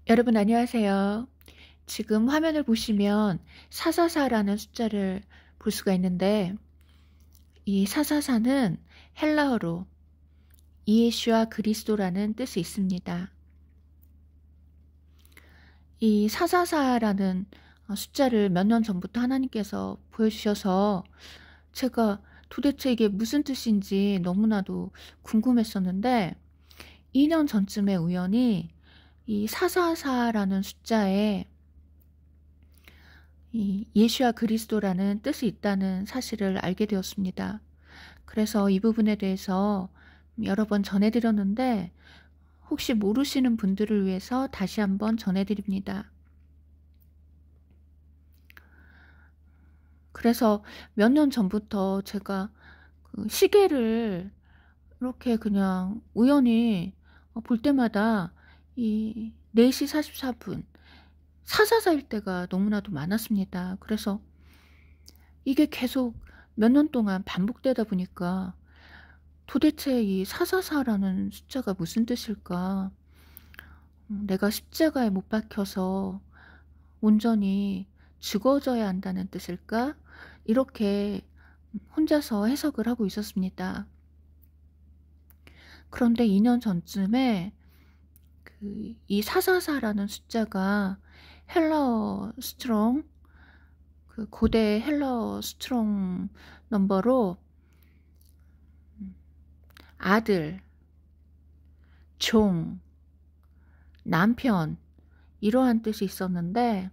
여러분 안녕하세요. 지금 화면을 보시면 444라는 숫자를 볼 수가 있는데 이 444는 헬라어로 이예슈아 그리스도라는 뜻이 있습니다. 이 444라는 숫자를 몇 년 전부터 하나님께서 보여주셔서 제가 도대체 이게 무슨 뜻인지 너무나도 궁금했었는데 2년 전쯤에 우연히 이 444라는 숫자에 이 예수와 그리스도라는 뜻이 있다는 사실을 알게 되었습니다. 그래서 이 부분에 대해서 여러 번 전해드렸는데 혹시 모르시는 분들을 위해서 다시 한번 전해드립니다. 그래서 몇 년 전부터 제가 그 시계를 이렇게 그냥 우연히 볼 때마다 이 4시 44분 444일 때가 너무나도 많았습니다. 그래서 이게 계속 몇 년 동안 반복되다 보니까 도대체 이 444라는 숫자가 무슨 뜻일까? 내가 십자가에 못 박혀서 온전히 죽어져야 한다는 뜻일까? 이렇게 혼자서 해석을 하고 있었습니다. 그런데 2년 전쯤에 이 444라는 숫자가 헬라어 스트롱, 그 고대 헬라어 스트롱 넘버로 아들, 종, 남편 이러한 뜻이 있었는데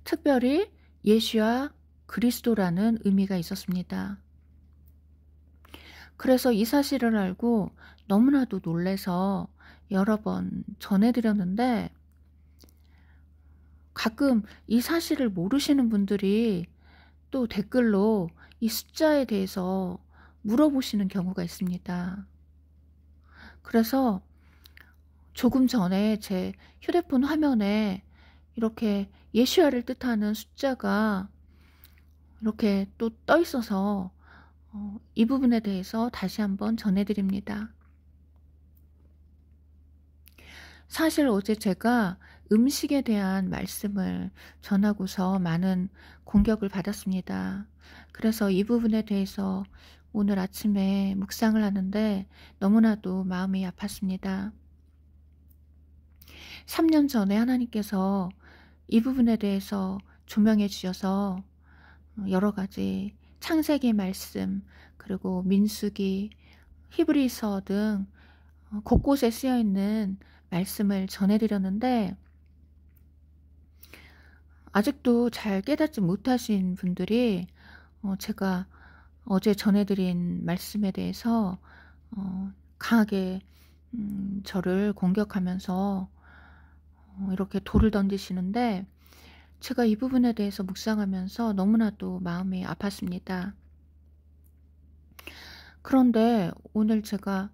특별히 예수와 그리스도라는 의미가 있었습니다. 그래서 이 사실을 알고 너무나도 놀라서 여러 번 전해드렸는데 가끔 이 사실을 모르시는 분들이 또 댓글로 이 숫자에 대해서 물어보시는 경우가 있습니다. 그래서 조금 전에 제 휴대폰 화면에 이렇게 예수야를 뜻하는 숫자가 이렇게 또 떠 있어서 이 부분에 대해서 다시 한번 전해드립니다. 사실 어제 제가 음식에 대한 말씀을 전하고서 많은 공격을 받았습니다. 그래서 이 부분에 대해서 오늘 아침에 묵상을 하는데 너무나도 마음이 아팠습니다. 3년 전에 하나님께서 이 부분에 대해서 조명해 주셔서 여러 가지 창세기 말씀, 그리고 민수기, 히브리서 등 곳곳에 쓰여 있는 말씀을 전해드렸는데 아직도 잘 깨닫지 못하신 분들이 제가 어제 전해드린 말씀에 대해서 강하게 저를 공격하면서 이렇게 돌을 던지시는데 제가 이 부분에 대해서 묵상하면서 너무나도 마음이 아팠습니다. 그런데 오늘 제가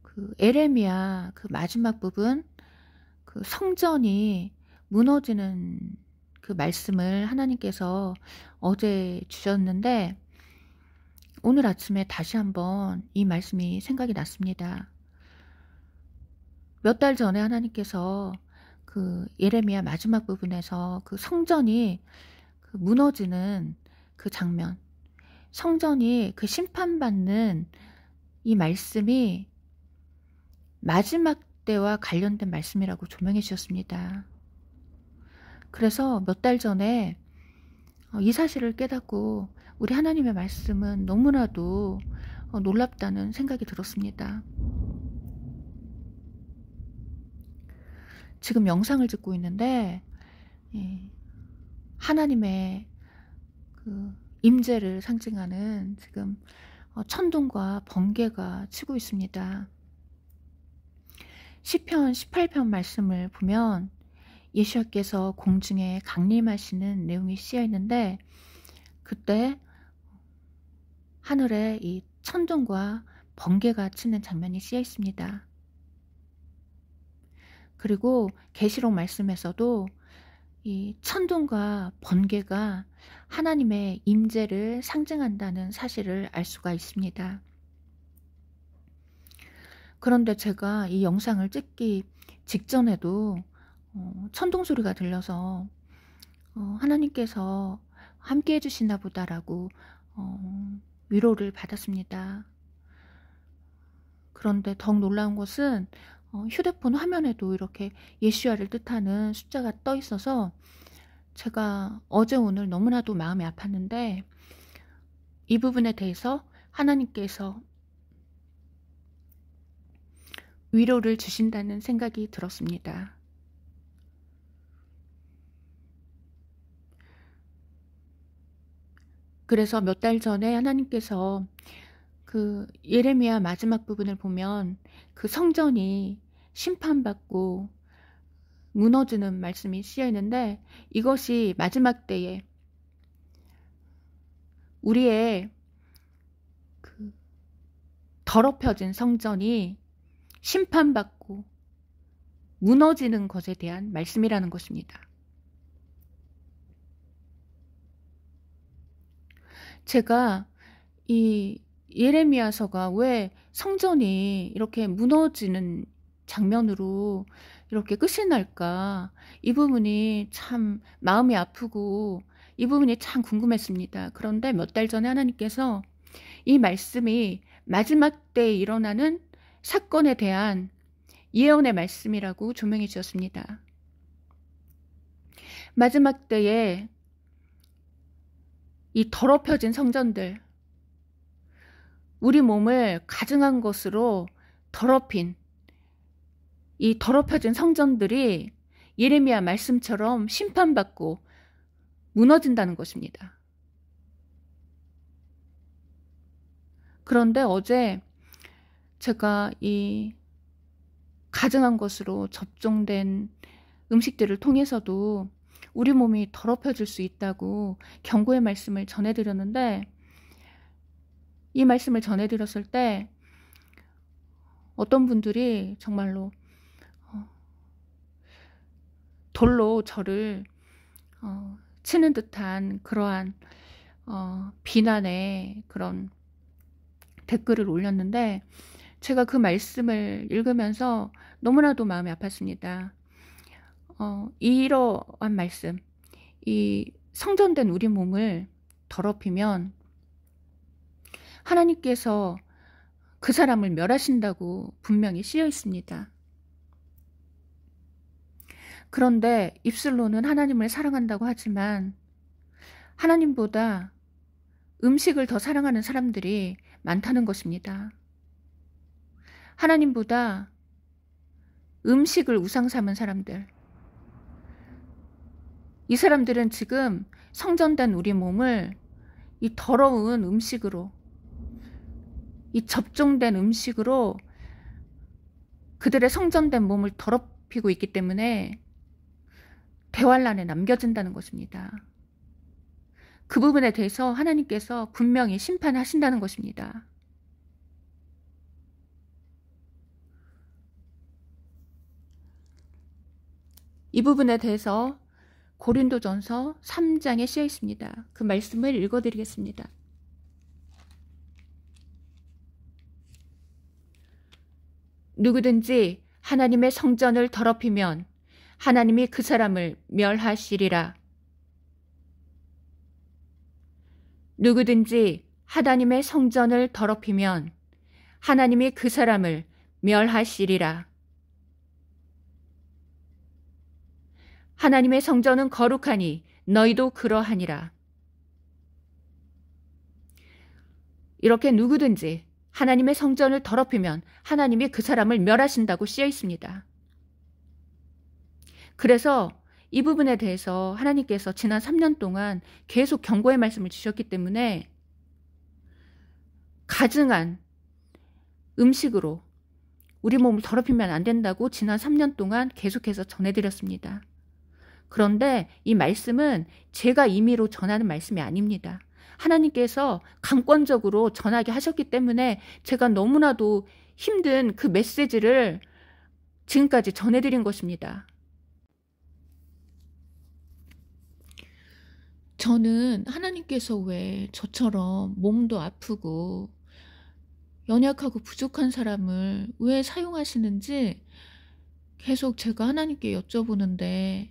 그 에레미야 그 마지막 부분 그 성전이 무너지는 그 말씀을 하나님께서 어제 주셨는데 오늘 아침에 다시 한번 이 말씀이 생각이 났습니다. 몇 달 전에 하나님께서 그 예레미야 마지막 부분에서 그 성전이 그 무너지는 그 장면, 성전이 그 심판받는 이 말씀이 마지막 때와 관련된 말씀이라고 조명해 주셨습니다. 그래서 몇 달 전에 이 사실을 깨닫고 우리 하나님의 말씀은 너무나도 놀랍다는 생각이 들었습니다. 지금 영상을 찍고 있는데 하나님의 그 임재를 상징하는 지금 천둥과 번개가 치고 있습니다. 시편 18편 말씀을 보면 예수께서 공중에 강림하시는 내용이 쓰여 있는데 그때 하늘에 이 천둥과 번개가 치는 장면이 쓰여 있습니다. 그리고 계시록 말씀에서도 이 천둥과 번개가 하나님의 임재를 상징한다는 사실을 알 수가 있습니다. 그런데 제가 이 영상을 찍기 직전에도 천둥 소리가 들려서 하나님께서 함께 해주시나 보다라고 위로를 받았습니다. 그런데 더욱 놀라운 것은 휴대폰 화면에도 이렇게 예수야를 뜻하는 숫자가 떠 있어서 제가 어제 오늘 너무나도 마음이 아팠는데 이 부분에 대해서 하나님께서 위로를 주신다는 생각이 들었습니다. 그래서 몇 달 전에 하나님께서 그 예레미야 마지막 부분을 보면 그 성전이 심판받고 무너지는 말씀이 쓰여 있는데, 이것이 마지막 때에 우리의 그 더럽혀진 성전이 심판받고 무너지는 것에 대한 말씀이라는 것입니다. 제가 이 예레미야서가 왜 성전이 이렇게 무너지는 장면으로 이렇게 끝이 날까, 이 부분이 참 마음이 아프고 이 부분이 참 궁금했습니다. 그런데 몇 달 전에 하나님께서 이 말씀이 마지막 때에 일어나는 사건에 대한 예언의 말씀이라고 조명해 주셨습니다. 마지막 때에 이 더럽혀진 성전들, 우리 몸을 가증한 것으로 더럽힌 이 더럽혀진 성전들이 예레미야 말씀처럼 심판받고 무너진다는 것입니다. 그런데 어제 제가 이 가증한 것으로 접종된 음식들을 통해서도 우리 몸이 더럽혀질 수 있다고 경고의 말씀을 전해드렸는데, 이 말씀을 전해드렸을 때 어떤 분들이 정말로 돌로 저를 치는 듯한 그러한 비난의 그런 댓글을 올렸는데, 제가 그 말씀을 읽으면서 너무나도 마음이 아팠습니다. 이러한 말씀, 이 성전된 우리 몸을 더럽히면 하나님께서 그 사람을 멸하신다고 분명히 쓰여 있습니다. 그런데 입술로는 하나님을 사랑한다고 하지만 하나님보다 음식을 더 사랑하는 사람들이 많다는 것입니다. 하나님보다 음식을 우상 삼은 사람들, 이 사람들은 지금 성전된 우리 몸을 이 더러운 음식으로, 이 접종된 음식으로 그들의 성전된 몸을 더럽히고 있기 때문에 대환란에 남겨진다는 것입니다. 그 부분에 대해서 하나님께서 분명히 심판하신다는 것입니다. 이 부분에 대해서 고린도전서 3장에 쓰여 있습니다. 그 말씀을 읽어드리겠습니다. 누구든지 하나님의 성전을 더럽히면 하나님이 그 사람을 멸하시리라. 누구든지 하나님의 성전을 더럽히면 하나님이 그 사람을 멸하시리라. 하나님의 성전은 거룩하니 너희도 그러하니라. 이렇게 누구든지 하나님의 성전을 더럽히면 하나님이 그 사람을 멸하신다고 쓰여 있습니다. 그래서 이 부분에 대해서 하나님께서 지난 3년 동안 계속 경고의 말씀을 주셨기 때문에 가증한 음식으로 우리 몸을 더럽히면 안 된다고 지난 3년 동안 계속해서 전해드렸습니다. 그런데 이 말씀은 제가 임의로 전하는 말씀이 아닙니다. 하나님께서 강권적으로 전하게 하셨기 때문에 제가 너무나도 힘든 그 메시지를 지금까지 전해드린 것입니다. 저는 하나님께서 왜 저처럼 몸도 아프고 연약하고 부족한 사람을 왜 사용하시는지 계속 제가 하나님께 여쭤보는데,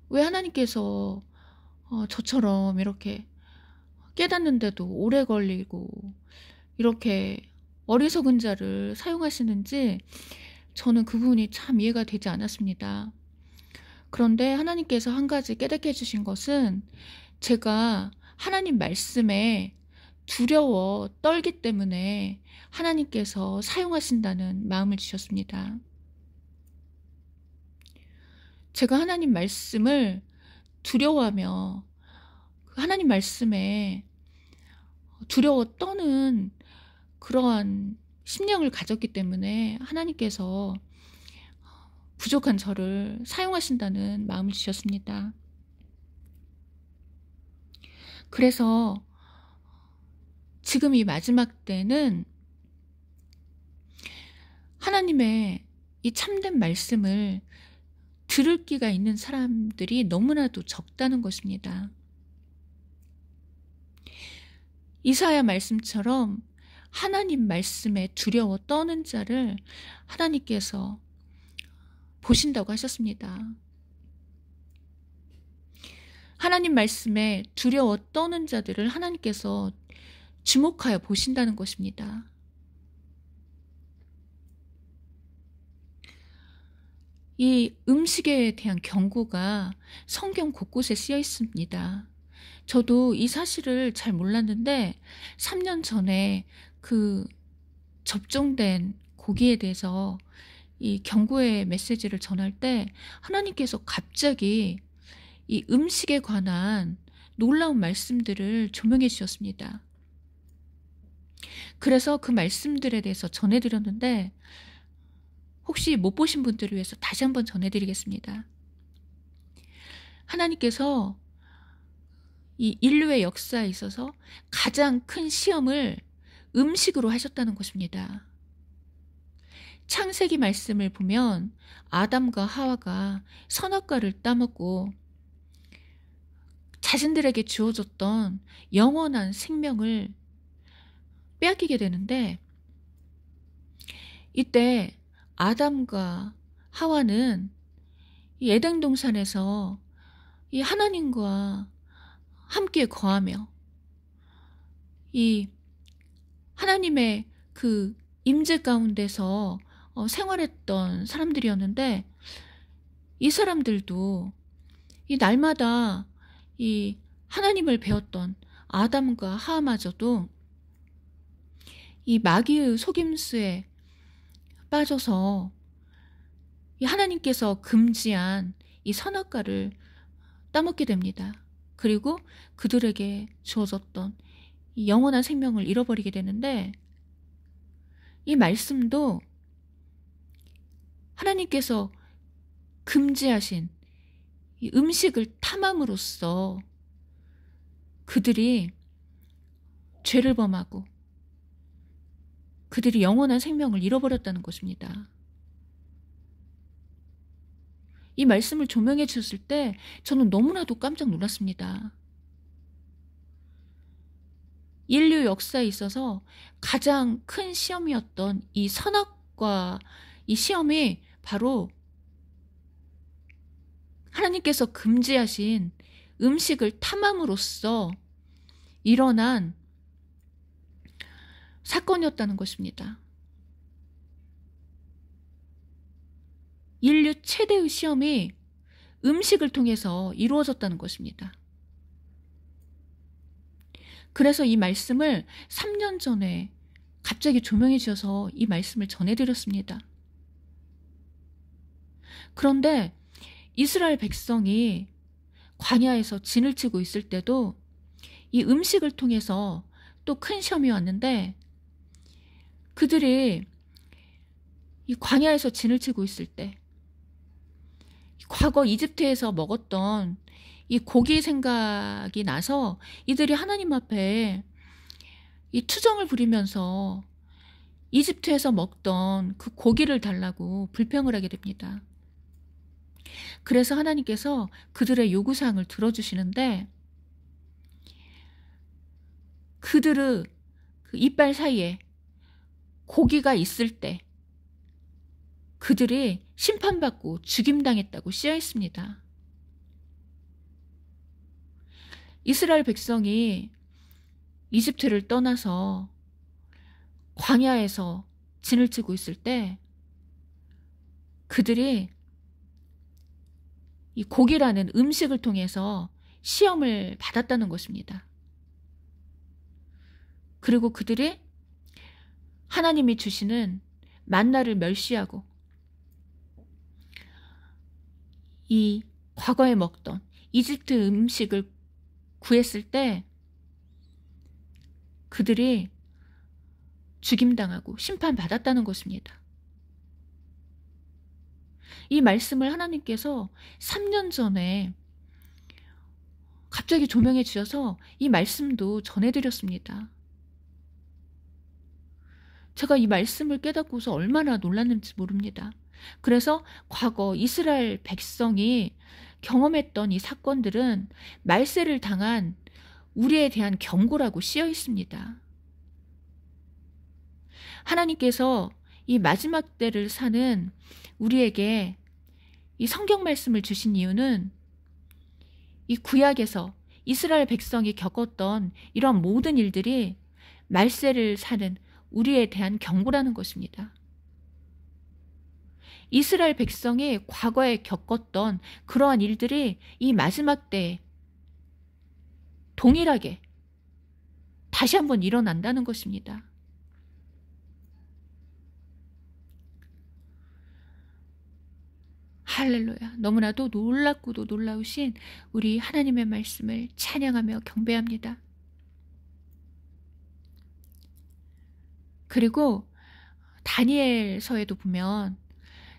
왜 하나님께서 저처럼 이렇게 깨닫는데도 오래 걸리고 이렇게 어리석은 자를 사용하시는지 저는 그 부분이 참 이해가 되지 않았습니다. 그런데 하나님께서 한 가지 깨닫게 해주신 것은, 제가 하나님 말씀에 두려워 떨기 때문에 하나님께서 사용하신다는 마음을 주셨습니다. 제가 하나님 말씀을 두려워하며 하나님 말씀에 두려워 떠는 그러한 심령을 가졌기 때문에 하나님께서 부족한 저를 사용하신다는 마음을 주셨습니다. 그래서 지금 이 마지막 때는 하나님의 이 참된 말씀을 들을 기가 있는 사람들이 너무나도 적다는 것입니다. 이사야 말씀처럼 하나님 말씀에 두려워 떠는 자를 하나님께서 보신다고 하셨습니다. 하나님 말씀에 두려워 떠는 자들을 하나님께서 주목하여 보신다는 것입니다. 이 음식에 대한 경고가 성경 곳곳에 쓰여 있습니다. 저도 이 사실을 잘 몰랐는데 3년 전에 그 접종된 고기에 대해서 이 경고의 메시지를 전할 때 하나님께서 갑자기 이 음식에 관한 놀라운 말씀들을 조명해 주셨습니다. 그래서 그 말씀들에 대해서 전해드렸는데, 혹시 못 보신 분들을 위해서 다시 한번 전해드리겠습니다. 하나님께서 이 인류의 역사에 있어서 가장 큰 시험을 음식으로 하셨다는 것입니다. 창세기 말씀을 보면 아담과 하와가 선악과를 따먹고 자신들에게 주어졌던 영원한 생명을 빼앗기게 되는데, 이때 아담과 하와는 이 에덴 동산에서 이 하나님과 함께 거하며 이 하나님의 그 임재 가운데서 생활했던 사람들이었는데, 이 사람들도 이 날마다 이 하나님을 배웠던 아담과 하와마저도 이 마귀의 속임수에 빠져서 이 하나님께서 금지한 이 선악과를 따먹게 됩니다. 그리고 그들에게 주어졌던 이 영원한 생명을 잃어버리게 되는데, 이 말씀도 하나님께서 금지하신 이 음식을 탐함으로써 그들이 죄를 범하고 그들이 영원한 생명을 잃어버렸다는 것입니다. 이 말씀을 조명해 주셨을 때 저는 너무나도 깜짝 놀랐습니다. 인류 역사에 있어서 가장 큰 시험이었던 이 선악과 이 시험이 바로 하나님께서 금지하신 음식을 탐함으로써 일어난 사건이었다는 것입니다. 인류 최대의 시험이 음식을 통해서 이루어졌다는 것입니다. 그래서 이 말씀을 3년 전에 갑자기 조명해 주셔서 이 말씀을 전해드렸습니다. 그런데 이스라엘 백성이 광야에서 진을 치고 있을 때도 이 음식을 통해서 또 큰 시험이 왔는데, 그들이 이 광야에서 진을 치고 있을 때 과거 이집트에서 먹었던 이 고기 생각이 나서 이들이 하나님 앞에 이 투정을 부리면서 이집트에서 먹던 그 고기를 달라고 불평을 하게 됩니다. 그래서 하나님께서 그들의 요구사항을 들어주시는데, 그 이빨 사이에 고기가 있을 때 그들이 심판받고 죽임당했다고 쓰여 있습니다. 이스라엘 백성이 이집트를 떠나서 광야에서 진을 치고 있을 때 그들이 이 고기라는 음식을 통해서 시험을 받았다는 것입니다. 그리고 그들이 하나님이 주시는 만나를 멸시하고 이 과거에 먹던 이집트 음식을 구했을 때 그들이 죽임당하고 심판받았다는 것입니다. 이 말씀을 하나님께서 3년 전에 갑자기 조명해 주셔서 이 말씀도 전해드렸습니다. 제가 이 말씀을 깨닫고서 얼마나 놀랐는지 모릅니다. 그래서 과거 이스라엘 백성이 경험했던 이 사건들은 말세를 당한 우리에 대한 경고라고 쓰여 있습니다. 하나님께서 이 마지막 때를 사는 우리에게 이 성경 말씀을 주신 이유는 이 구약에서 이스라엘 백성이 겪었던 이런 모든 일들이 말세를 사는 우리에 대한 경고라는 것입니다. 이스라엘 백성이 과거에 겪었던 그러한 일들이 이 마지막 때에 동일하게 다시 한번 일어난다는 것입니다. 할렐루야. 너무나도 놀랍고도 놀라우신 우리 하나님의 말씀을 찬양하며 경배합니다. 그리고 다니엘서에도 보면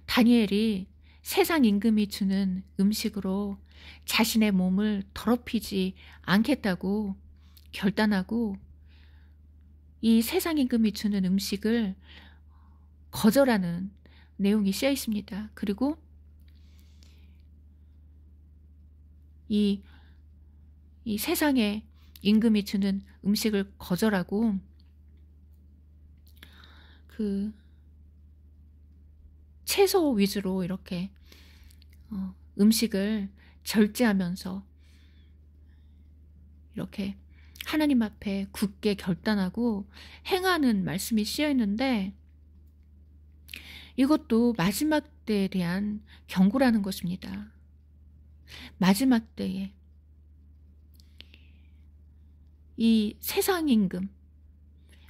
다니엘이 세상 임금이 주는 음식으로 자신의 몸을 더럽히지 않겠다고 결단하고 이 세상 임금이 주는 음식을 거절하는 내용이 쓰여 있습니다. 그리고 이 세상의 임금이 주는 음식을 거절하고 그 채소 위주로 이렇게 음식을 절제하면서 이렇게 하나님 앞에 굳게 결단하고 행하는 말씀이 쓰여 있는데 이것도 마지막 때에 대한 경고라는 것입니다. 마지막 때에 이 세상 임금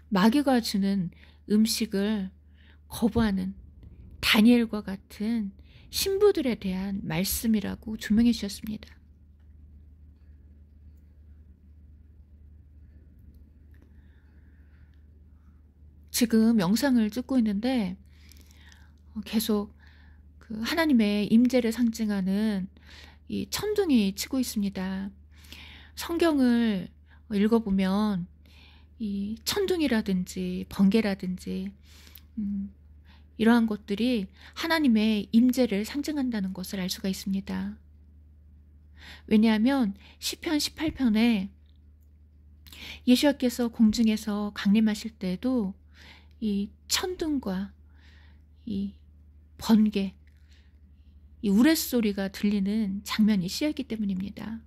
마귀가 주는 음식을 거부하는 다니엘과 같은 신부들에 대한 말씀이라고 조명해 주셨습니다. 지금 영상을 찍고 있는데 계속 그 하나님의 임재를 상징하는 이 천둥이 치고 있습니다. 성경을 읽어보면 이 천둥이라든지 번개라든지 이러한 것들이 하나님의 임재를 상징한다는 것을 알 수가 있습니다. 왜냐하면 시편 18편에 예수께서 공중에서 강림하실 때에도 이 천둥과 이 번개, 이 우레소리가 들리는 장면이 쓰여있기 때문입니다.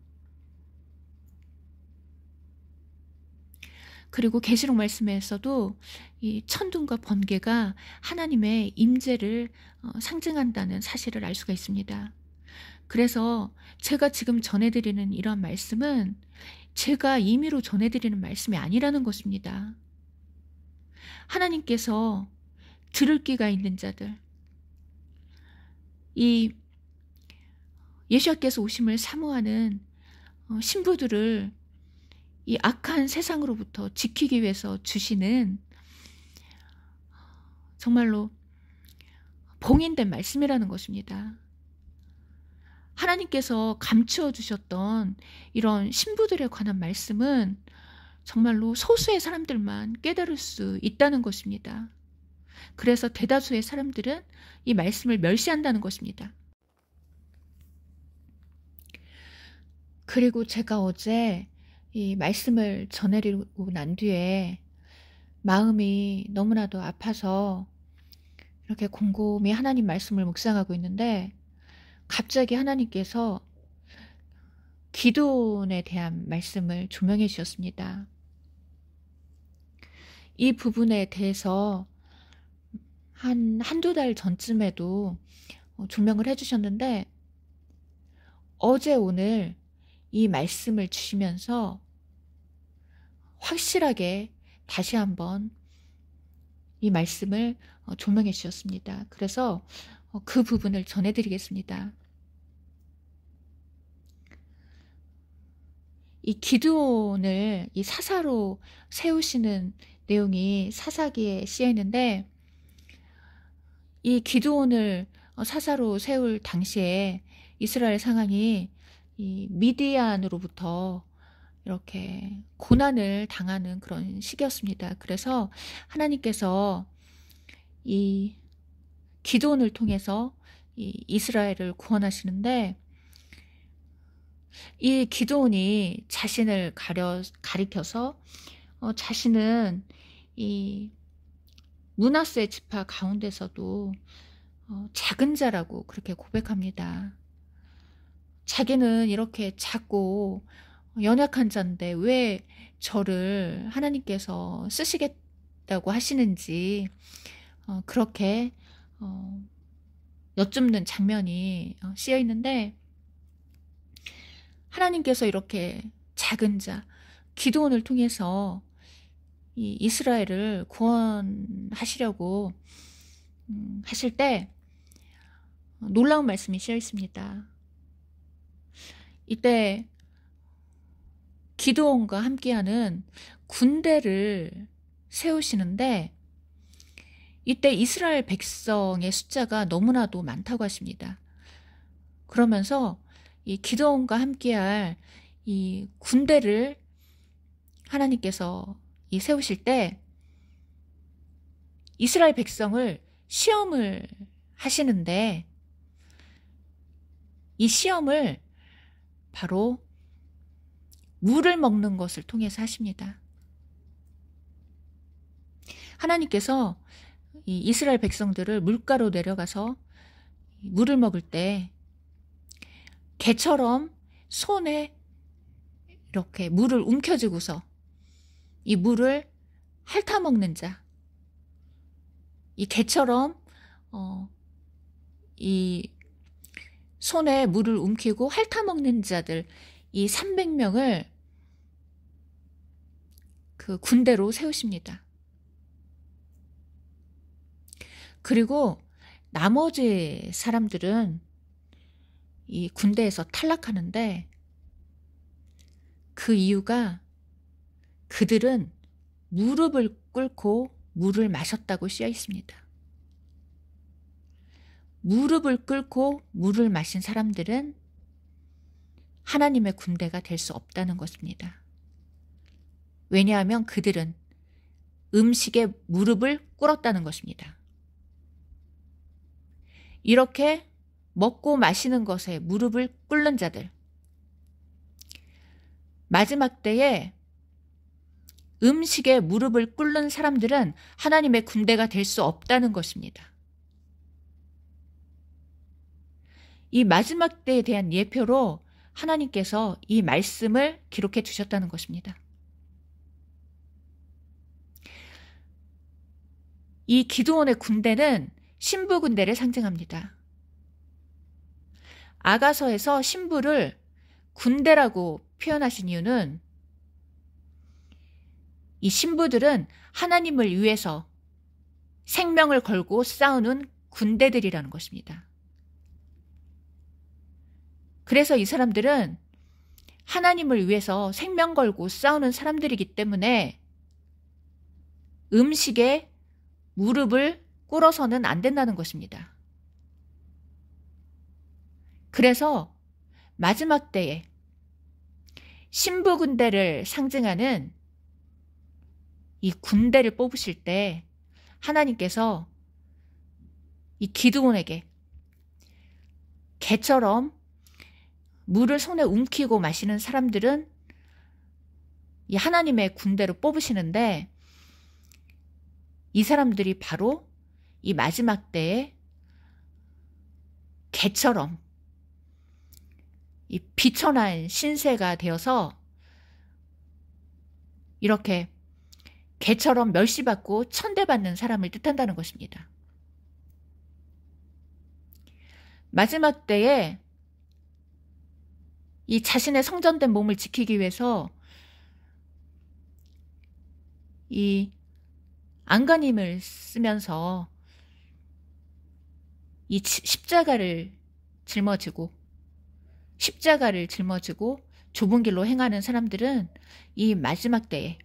그리고 계시록 말씀에서도 이 천둥과 번개가 하나님의 임재를 상징한다는 사실을 알 수가 있습니다. 그래서 제가 지금 전해드리는 이러한 말씀은 제가 임의로 전해드리는 말씀이 아니라는 것입니다. 하나님께서 들을 귀가 있는 자들, 이 예수께서 오심을 사모하는 신부들을 이 악한 세상으로부터 지키기 위해서 주시는 정말로 봉인된 말씀이라는 것입니다. 하나님께서 감추어 주셨던 이런 신부들에 관한 말씀은 정말로 소수의 사람들만 깨달을 수 있다는 것입니다. 그래서 대다수의 사람들은 이 말씀을 멸시한다는 것입니다. 그리고 제가 어제 이 말씀을 전해드리고 난 뒤에 마음이 너무나도 아파서 이렇게 곰곰이 하나님 말씀을 묵상하고 있는데 갑자기 하나님께서 기도원에 대한 말씀을 조명해 주셨습니다. 이 부분에 대해서 한두 달 전쯤에도 조명을 해주셨는데 어제 오늘 이 말씀을 주시면서 확실하게 다시 한번 이 말씀을 조명해 주셨습니다. 그래서 그 부분을 전해드리겠습니다. 이 기드온을 이 사사로 세우시는 내용이 사사기에 쓰여 있는데 이 기드온을 사사로 세울 당시에 이스라엘 상황이 이 미디안으로부터 이렇게 고난을 당하는 그런 시기였습니다. 그래서 하나님께서 이 기드온을 통해서 이 이스라엘을 구원하시는데 이 기드온이 자신을 가리켜서 자신은 이 므낫세 지파 가운데서도 작은 자라고 그렇게 고백합니다. 자기는 이렇게 작고 연약한 자인데 왜 저를 하나님께서 쓰시겠다고 하시는지 그렇게 여쭙는 장면이 쓰여 있는데 하나님께서 이렇게 작은 자 기드온을 통해서 이 이스라엘을 구원하시려고 하실 때 놀라운 말씀이 쓰여 있습니다. 이때 기드온과 함께하는 군대를 세우시는데 이때 이스라엘 백성의 숫자가 너무나도 많다고 하십니다. 그러면서 이 기드온과 함께할 이 군대를 하나님께서 세우실 때 이스라엘 백성을 시험을 하시는데 이 시험을 바로 물을 먹는 것을 통해서 하십니다. 하나님께서 이 이스라엘 백성들을 물가로 내려가서 물을 먹을 때 개처럼 손에 이렇게 물을 움켜쥐고서 이 물을 핥아먹는 자, 이 개처럼 이 손에 물을 움키고 핥아먹는 자들 이 300명을 그 군대로 세우십니다. 그리고 나머지 사람들은 이 군대에서 탈락하는데 그 이유가 그들은 무릎을 꿇고 물을 마셨다고 쓰여 있습니다. 무릎을 꿇고 물을 마신 사람들은 하나님의 군대가 될 수 없다는 것입니다. 왜냐하면 그들은 음식에 무릎을 꿇었다는 것입니다. 이렇게 먹고 마시는 것에 무릎을 꿇는 자들, 마지막 때에 음식에 무릎을 꿇는 사람들은 하나님의 군대가 될 수 없다는 것입니다. 이 마지막 때에 대한 예표로 하나님께서 이 말씀을 기록해 주셨다는 것입니다. 이 기드온의 군대는 신부 군대를 상징합니다. 아가서에서 신부를 군대라고 표현하신 이유는 이 신부들은 하나님을 위해서 생명을 걸고 싸우는 군대들이라는 것입니다. 그래서 이 사람들은 하나님을 위해서 생명 걸고 싸우는 사람들이기 때문에 음식에 무릎을 꿇어서는 안 된다는 것입니다. 그래서 마지막 때에 신부 군대를 상징하는 이 군대를 뽑으실 때 하나님께서 이 기드온에게 개처럼 물을 손에 움키고 마시는 사람들은 이 하나님의 군대로 뽑으시는데 이 사람들이 바로 이 마지막 때에 개처럼 이 비천한 신세가 되어서 이렇게 개처럼 멸시받고 천대받는 사람을 뜻한다는 것입니다. 마지막 때에 이 자신의 성전된 몸을 지키기 위해서 이 안간힘을 쓰면서 이 십자가를 짊어지고 좁은 길로 행하는 사람들은 이 마지막 때에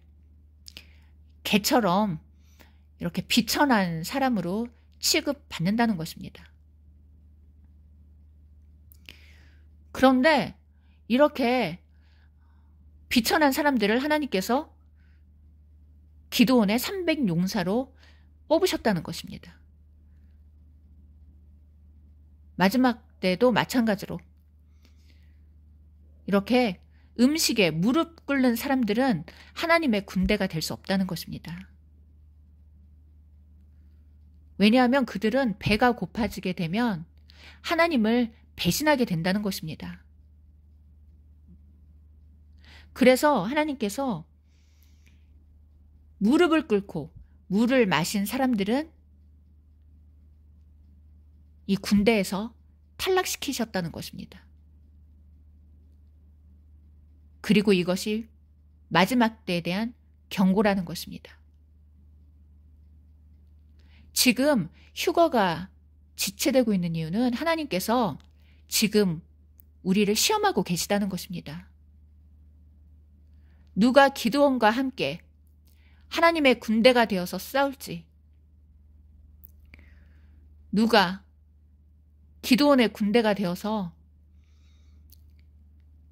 개처럼 이렇게 비천한 사람으로 취급받는다는 것입니다. 그런데 이렇게 비천한 사람들을 하나님께서 기드온의 300용사로 뽑으셨다는 것입니다. 마지막 때도 마찬가지로 이렇게 음식에 무릎 꿇는 사람들은 하나님의 군대가 될 수 없다는 것입니다. 왜냐하면 그들은 배가 고파지게 되면 하나님을 배신하게 된다는 것입니다. 그래서 하나님께서 무릎을 꿇고 물을 마신 사람들은 이 군대에서 탈락시키셨다는 것입니다. 그리고 이것이 마지막 때에 대한 경고라는 것입니다. 지금 휴거가 지체되고 있는 이유는 하나님께서 지금 우리를 시험하고 계시다는 것입니다. 누가 기드온과 함께 하나님의 군대가 되어서 싸울지, 누가 기드온의 군대가 되어서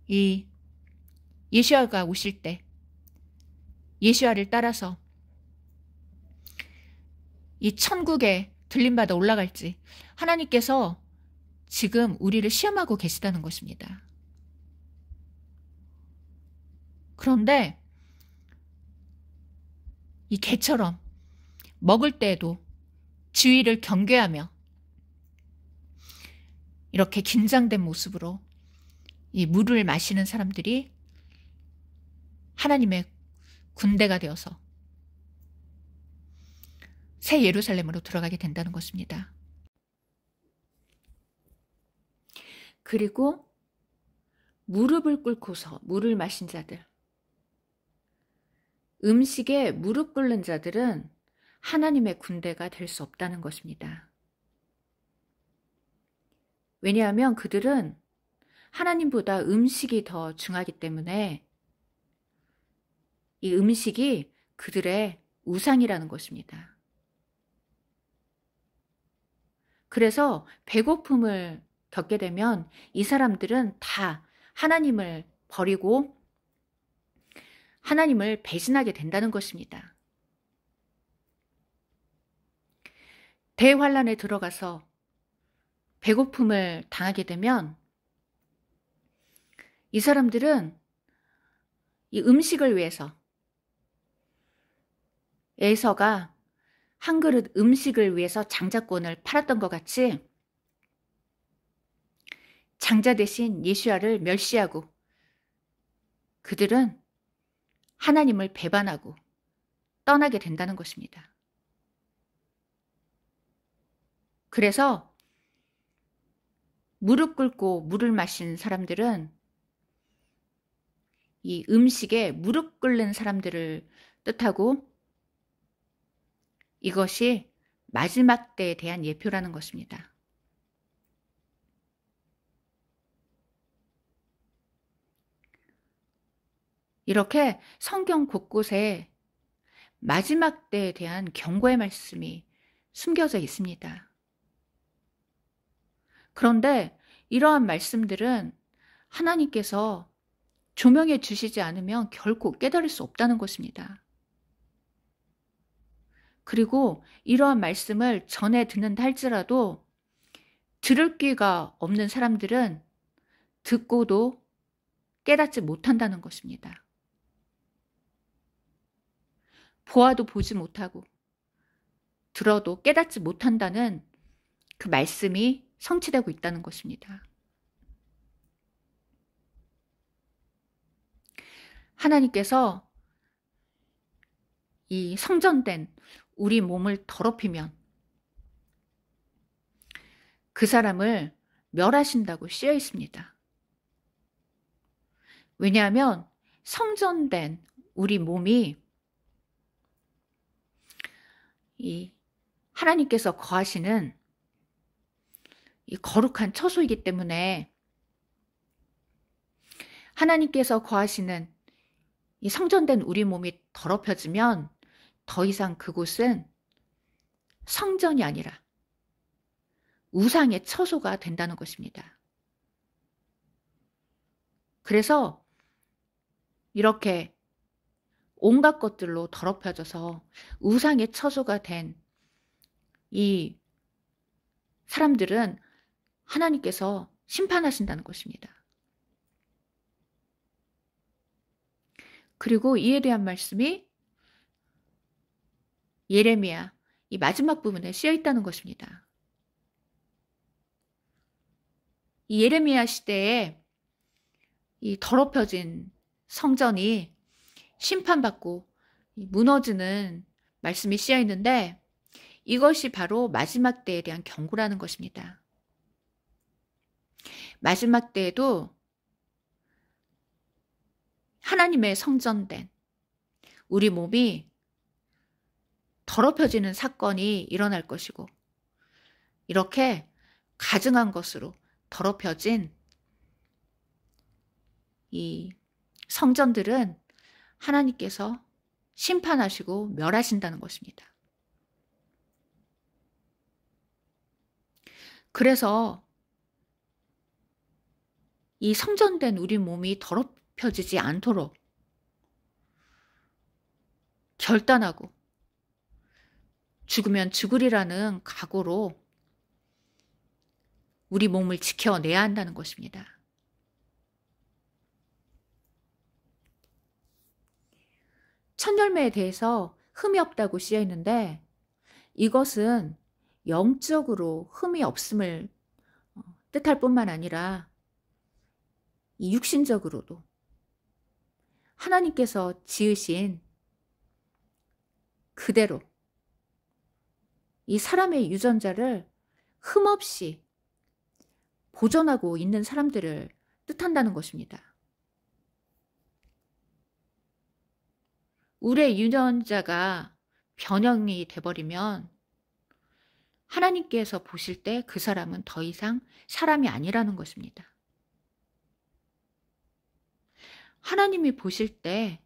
이 예시야가 오실 때 예시야를 따라서 이 천국에 들림받아 올라갈지 하나님께서 지금 우리를 시험하고 계시다는 것입니다. 그런데 이 개처럼 먹을 때에도 주위를 경계하며 이렇게 긴장된 모습으로 이 물을 마시는 사람들이 하나님의 군대가 되어서 새 예루살렘으로 들어가게 된다는 것입니다. 그리고 무릎을 꿇고서 물을 마신 자들, 음식에 무릎 꿇는 자들은 하나님의 군대가 될 수 없다는 것입니다. 왜냐하면 그들은 하나님보다 음식이 더 중하기 때문에 이 음식이 그들의 우상이라는 것입니다. 그래서 배고픔을 겪게 되면 이 사람들은 다 하나님을 버리고 하나님을 배신하게 된다는 것입니다. 대환란에 들어가서 배고픔을 당하게 되면 이 사람들은 이 음식을 위해서 에서가 한 그릇 음식을 위해서 장자권을 팔았던 것 같이 장자 대신 예수야를 멸시하고 그들은 하나님을 배반하고 떠나게 된다는 것입니다. 그래서 무릎 꿇고 물을 마신 사람들은 이 음식에 무릎 꿇는 사람들을 뜻하고 이것이 마지막 때에 대한 예표라는 것입니다. 이렇게 성경 곳곳에 마지막 때에 대한 경고의 말씀이 숨겨져 있습니다. 그런데 이러한 말씀들은 하나님께서 조명해 주시지 않으면 결코 깨달을 수 없다는 것입니다. 그리고 이러한 말씀을 전해 듣는다 할지라도 들을 귀가 없는 사람들은 듣고도 깨닫지 못한다는 것입니다. 보아도 보지 못하고 들어도 깨닫지 못한다는 그 말씀이 성취되고 있다는 것입니다. 하나님께서 이 성전된 우리 몸을 더럽히면 그 사람을 멸하신다고 쓰여 있습니다. 왜냐하면 성전된 우리 몸이 이 하나님께서 거하시는 이 거룩한 처소이기 때문에 하나님께서 거하시는 이 성전된 우리 몸이 더럽혀지면 더 이상 그곳은 성전이 아니라 우상의 처소가 된다는 것입니다. 그래서 이렇게 온갖 것들로 더럽혀져서 우상의 처소가 된 이 사람들은 하나님께서 심판하신다는 것입니다. 그리고 이에 대한 말씀이 예레미야 이 마지막 부분에 쓰여 있다는 것입니다. 이 예레미야 시대에 이 더럽혀진 성전이 심판받고 무너지는 말씀이 쓰여 있는데 이것이 바로 마지막 때에 대한 경고라는 것입니다. 마지막 때에도 하나님의 성전된 우리 몸이 더럽혀지는 사건이 일어날 것이고 이렇게 가증한 것으로 더럽혀진 이 성전들은 하나님께서 심판하시고 멸하신다는 것입니다. 그래서 이 성전된 우리 몸이 더럽혀지지 않도록 결단하고 죽으면 죽으리라는 각오로 우리 몸을 지켜내야 한다는 것입니다. 첫 열매에 대해서 흠이 없다고 쓰여 있는데 이것은 영적으로 흠이 없음을 뜻할 뿐만 아니라 이 육신적으로도 하나님께서 지으신 그대로 이 사람의 유전자를 흠없이 보존하고 있는 사람들을 뜻한다는 것입니다. 우리의 유전자가 변형이 돼버리면 하나님께서 보실 때 그 사람은 더 이상 사람이 아니라는 것입니다. 하나님이 보실 때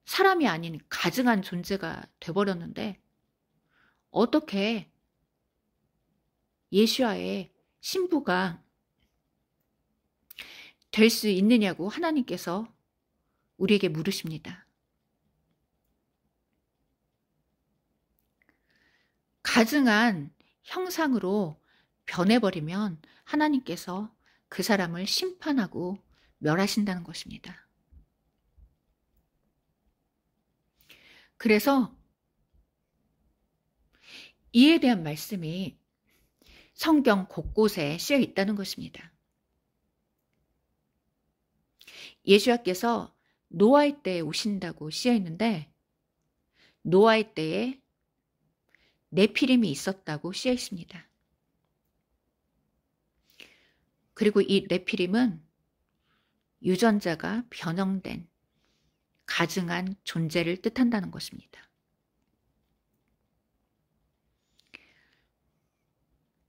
사람이 아닌 가증한 존재가 돼버렸는데 어떻게 예수와의 신부가 될 수 있느냐고 하나님께서 우리에게 물으십니다. 가증한 형상으로 변해버리면 하나님께서 그 사람을 심판하고 멸하신다는 것입니다. 그래서 이에 대한 말씀이 성경 곳곳에 쓰여 있다는 것입니다. 예수님께서 노아의 때에 오신다고 쓰여 있는데 노아의 때에 네피림이 있었다고 쓰여 있습니다. 그리고 이 네피림은 유전자가 변형된 가증한 존재를 뜻한다는 것입니다.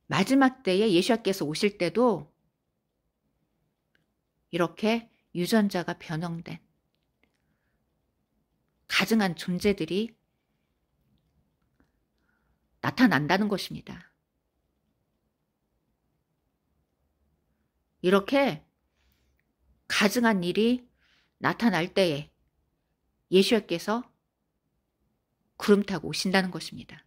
마지막 때에 예수님께서 오실 때도 이렇게 유전자가 변형된 가증한 존재들이 나타난다는 것입니다. 이렇게 가증한 일이 나타날 때에 예수님께서 구름 타고 오신다는 것입니다.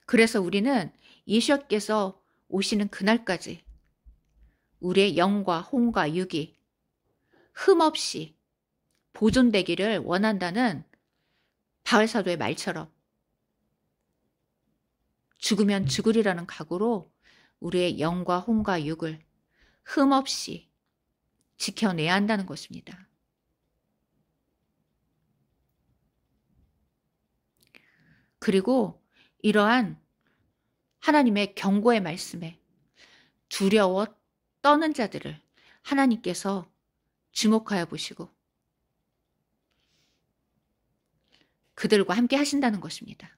그래서 우리는 예수님께서 오시는 그날까지 우리의 영과 혼과 육이 흠없이 보존되기를 원한다는 바울 사도의 말처럼 죽으면 죽으리라는 각오로 우리의 영과 혼과 육을 흠없이 지켜내야 한다는 것입니다. 그리고 이러한 하나님의 경고의 말씀에 두려워 떠는 자들을 하나님께서 주목하여 보시고 그들과 함께 하신다는 것입니다.